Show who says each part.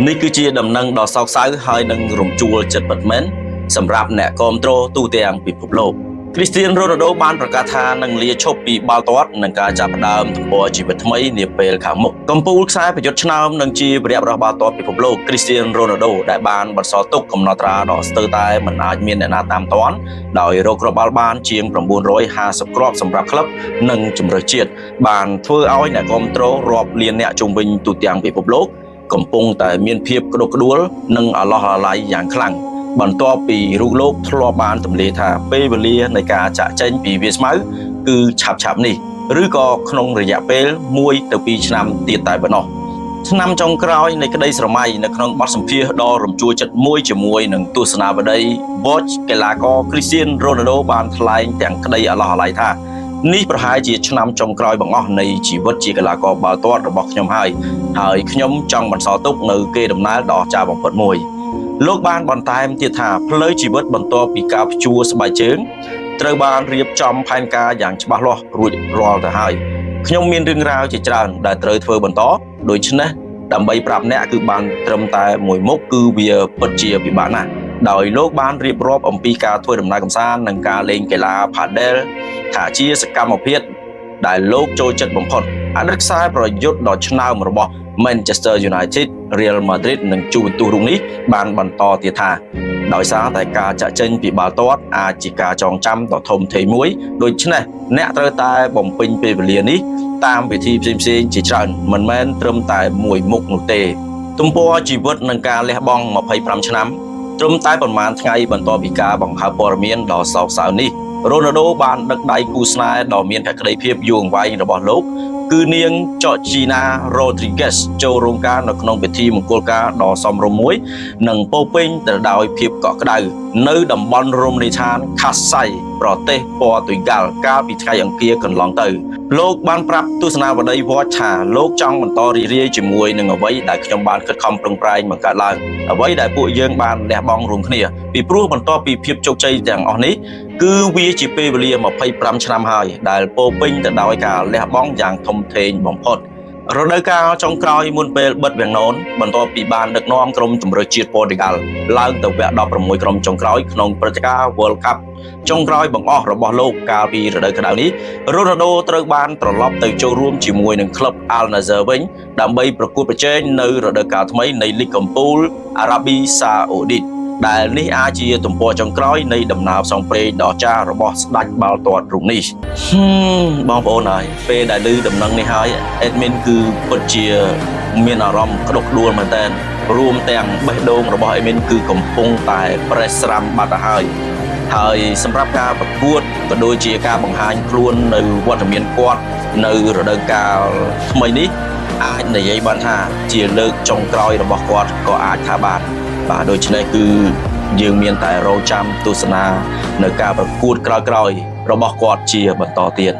Speaker 1: នេះគឺជាដំណឹងដ៏សោកសៅហើយនឹងរំជួលចិត្តពិតមែនសម្រាប់អ្នកគាំទ្រទូទាំងពិភពលោកគ្រីស្ទៀន រ៉ូណាល់ដូបានប្រកាសថានឹងលាឈប់ពីបាល់ទាត់នឹងការចាប់ផ្ដើមទំព័រជីវិតថ្មីនាពេលខាងមុខកំពូលខ្សែប្រយុទ្ធឆ្នើមនឹងជាវីរបុរសបាល់ទាត់ពិភពលោកគ្រីស្ទៀន រ៉ូណាល់ដូដែលបានបន្សល់ទុកកំណត់ត្រាដ៏ស្ទើរតែមិនអាចមានអ្នកណាតាមទាន់ដោយរកគ្រាប់បាល់បានជាង950គ្រាប់សម្រាប់ក្លឹបនិងជម្រើសជាតិបានធ្វើឲ្យអ្នកគាំទ្ររាប់លានអ្នកជុំវិញទូទាំងពិភពលោកកំពុងតែមានភាពក្តុកក្តួលនិងអាឡោះអាល័យយ៉ាងខ្លាំងបន្ទាប់ពីរូបលោកធ្លាប់បានទម្លាយថាពេលវេលានៃការចាក់ចេញពីវាស្មៅគឺឆាប់នេះឬក៏ក្នុងរយៈពេល1ទៅ2ឆ្នាំទៀតតែប៉ុណ្ណោះឆ្នាំចុងក្រោយនៃក្តីស្រមៃនៅក្នុងបទសម្ភាសន៍ដ៏រំជួលចិត្តមួយជាមួយនឹងទស្សនាបតី Watch កីឡាករគ្រីស្ទៀន រ៉ូណាល់ដូបានថ្លែងទាំងក្តីអាឡោះអាល័យថានេះប្រហែលជាឆ្នាំចុងក្រោយបង្អស់នៃជីវិតជាកីឡាករបាល់ទាត់របស់ខ្ញុំហើយខ្ញុំចង់បន្សល់ទុកនៅកេរដំណែលដ៏អស្ចារ្យបំផុតមួយលោកបានបន្ថែមទៀតថាផ្លូវជីវិតបន្ទាប់ពីការព្យួរស្បែកជើងត្រូវបានរៀបចំផែនការយ៉ាងច្បាស់លាស់រួចរាល់ទៅហើយខ្ញុំមានរឿងរ៉ាវជាច្រើនដែលត្រូវធ្វើបន្តដូច្នេះដើម្បីប្រាប់អ្នកគឺបានត្រឹមតែមួយមុខគឺវាពិតជាពិបាកណាស់ដោយលោកបានរៀបរាប់អំពីការធ្វើដំណើរកម្សាន្តនិងការលេងកីឡា Padel ថាជាសកម្មភាពដែលលោកចូលចិត្តបំផុតអតីតខ្សែប្រយុទ្ធដ៏ឆ្នើមរបស់ Manchester United, Real Madrid និង Juventus រូបនេះបានបន្តទៀតថាដោយសារតែការចាក់ចេញពីបាល់ទាត់អាចជាការចងចាំដ៏ធំធេងមួយដូច្នេះអ្នកត្រូវតែបំពេញពេលវេលានេះតាមវិធីផ្សេងៗជាច្រើនមិនមែនត្រឹមតែមួយមុខនោះទេទំព័រជីវិតនិងការលះបង់25ឆ្នាំត្រឹមតែប្រមាណថ្ងៃបន្ទាប់ពីការបង្ហើបព័ត៌មានដ៏សោកសៅនេះរ៉ូណាល់ដូបានដឹកដៃគូស្នេហ៍ដ៏មានភក្ដីភាពយូរអង្វែងរបស់លោកគឺនាង Georgina Rodriguez ចូលរោងការនៅក្នុងពិធីមង្គលការដ៏សមរម្យមួយនិងពោពេញទៅដោយភាពកក់ក្ដៅនៅតំបន់រមណីយដ្ឋាន Cascais ប្រទេសព័រទុយហ្គាល់កាលពីថ្ងៃអង្គារកន្លងទៅលោកបានប្រាប់ទស្សនាបតី Watch ថាលោកចង់បន្តរីករាយជាមួយនឹងអ្វីដែលខ្ញុំបានខិតខំប្រឹងប្រែងបង្កើតឡើងអ្វីដែលពួកយើងបានលះបង់រួមគ្នាពីព្រោះបន្ទាប់ពីភាពជោគជ័យទាំងអស់នេះគឺវាជាពេលវេលា25ឆ្នាំហើយដែលពោពេញទៅដោយការលះបង់យ៉ាងធំធេងបំផុតរដូវកាលចុងក្រោយមុនពេលបិទវាំងននបន្ទាប់ពីបានដឹកនាំក្រុមជម្រើសជាតិប៉ូទុយហ្គាល់ឡើងទៅវគ្គ16ក្រុមចុងក្រោយក្នុងព្រឹត្តិការណ៍ World Cup ចុងក្រោយបង្អស់របស់លោកកាលពីរដូវក្តៅនេះរ៉ូណាល់ដូត្រូវបានត្រឡប់ទៅចូលរួមជាមួយនឹងក្លឹប Al Nassr វិញដើម្បីប្រកួតប្រជែងនៅរដូវកាលថ្មីនៃលីកកំពូលអារ៉ាប៊ីសាអូឌីតដែលនេះអាចជាទំព័រចុងក្រោយនៃដំណើរផ្សងព្រេងដ៏ចាស់របស់ស្ដេចបាល់ទាត់រូបនេះបងប្អូនហើយពេលដែលឮដំណឹងនេះហើយអេដមីនគឺពិតជាមានអារម្មណ៍ក្តុកក្តួលមែនទែនរួមទាំងបេះដូងរបស់អេដមីនគឺកំពុងតែប្រេះស្រាំបាត់ទៅហើយសម្រាប់ការប្រកួតក៏ដូចជាការបង្ហាញខ្លួននៅវត្តមានគាត់នៅរដូវកាលថ្មីនេះអាចនិយាយបានថាជាលើកចុងក្រោយរបស់គាត់ក៏អាចថាបានបាទដូច្នេះគឺយើងមានតែរងចាំទស្សនានៅការប្រកួតក្រោយៗរបស់គាត់ជាបន្តទៀត